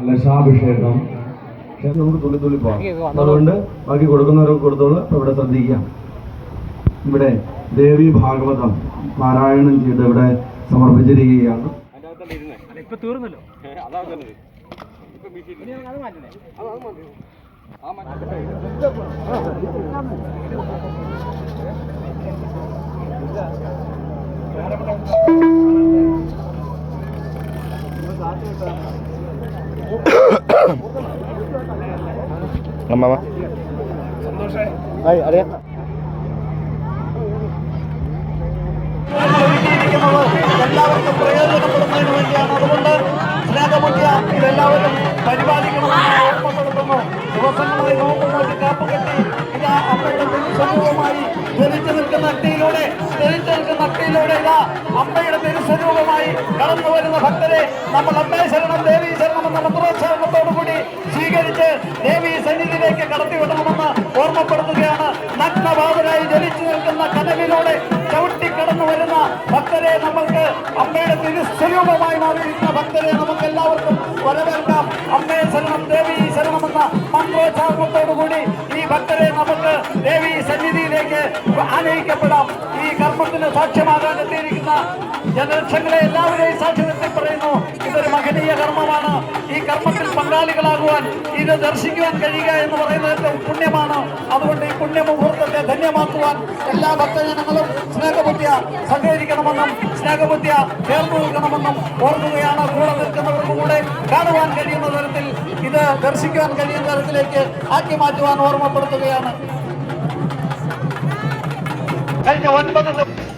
ലക്ഷാഭിഷേകം നമുക്ക് തുള്ളി പോകാം. അതുകൊണ്ട് ബാക്കി കൊടുക്കുന്നവരൊക്കെ കൊടുത്തോളൂ. ഇവിടെ ശ്രദ്ധിക്കാം. ഇവിടെ ദേവി ഭാഗവതം പാരായണം ചെയ്ത് ഇവിടെ സമർപ്പിച്ചിരിക്കുകയാണ്. അമ്മ സന്തോഷേ അറിയാം. എല്ലാവർക്കും പ്രയോജനപ്പെടുന്നതിന് വേണ്ടിയാണ്. അതുകൊണ്ട് സ്നേഹമുഖ്യ ഇതെല്ലാവരും പരിപാലിക്കണമെന്ന് ഓർമ്മപ്പെടുത്തുന്നു. ദിവസങ്ങളായി നോക്കുമ്പോൾ കാപ്പ് കെട്ടി ഇതാ അമ്മയുടെ തിരുസ്വരൂപമായി ധരിച്ചു നിൽക്കുന്ന അഗ്നിയിലൂടെ ഇതാ അമ്മയുടെ തിരുസ്വരൂപമായി കടന്നു വരുന്ന ഭക്തരെ നമ്മൾ അമ്മേ ശരണം ദേവീ ശരണം എന്ന മന്ത്രോച്ചാരണത്തോടുകൂടി സ്വീകരിച്ച് ദേവീ സന്നിധിയിലേക്ക് കടത്തിവിടണമെന്ന് ഓർമ്മപ്പെടുത്തുകയാണ്. നഗ്നപാതരായി ജനിച്ചു നിൽക്കുന്ന കനവിലൂടെ ചവിട്ടി കടന്നു വരുന്ന ഭക്തരെ നമ്മൾക്ക് അമ്മയുടെ തിരുസ്വരൂപമായി മാറിയിരിക്കുന്ന ഭക്തരെ നമുക്ക് എല്ലാവർക്കും വരവേൽക്കാം. അമ്മേ ശരണം ദേവീ ശരണമെന്ന മന്ത്രോച്ചാരണത്തോടുകൂടി ഈ ഭക്തരെ നമുക്ക് ദേവീ സന്നിധിയിലേക്ക് ആനയിക്കപ്പെടാം. ഈ കർമ്മത്തിന് സാക്ഷ്യമാകാൻ എത്തിയിരിക്കുന്ന ജനലക്ഷങ്ങളെ എല്ലാവരെയും സാക്ഷി നിർത്തി പറയുന്നു, ഇതൊരു മഹനീയ കർമ്മമാണ്. ഈ കർമ്മത്തിൽ പങ്കാളികളാകുവാൻ, ഇത് ദർശിക്കുവാൻ കഴിയുക എന്ന് പറയുന്നത് ഏറ്റവും പുണ്യമാണ്. അതുകൊണ്ട് ഈ പുണ്യമുഹൂർത്തത്തെ ധന്യമാക്കുവാൻ എല്ലാ ഭക്തജനങ്ങളും സ്നേഹബുദ്ധിയ സഹകരിക്കണമെന്നും സ്നേഹബുദ്ധിയ ചേർന്നു നിൽക്കണമെന്നും ഓർക്കുകയാണ്. കൂടെ നിൽക്കുന്നവർക്കും കൂടെ കാണുവാൻ കഴിയുന്ന തരത്തിൽ, ഇത് ദർശിക്കുവാൻ കഴിയുന്ന തരത്തിലേക്ക് ആക്കി മാറ്റുവാൻ ഓർമ്മപ്പെടുത്തുകയാണ്. കഴിഞ്ഞ 9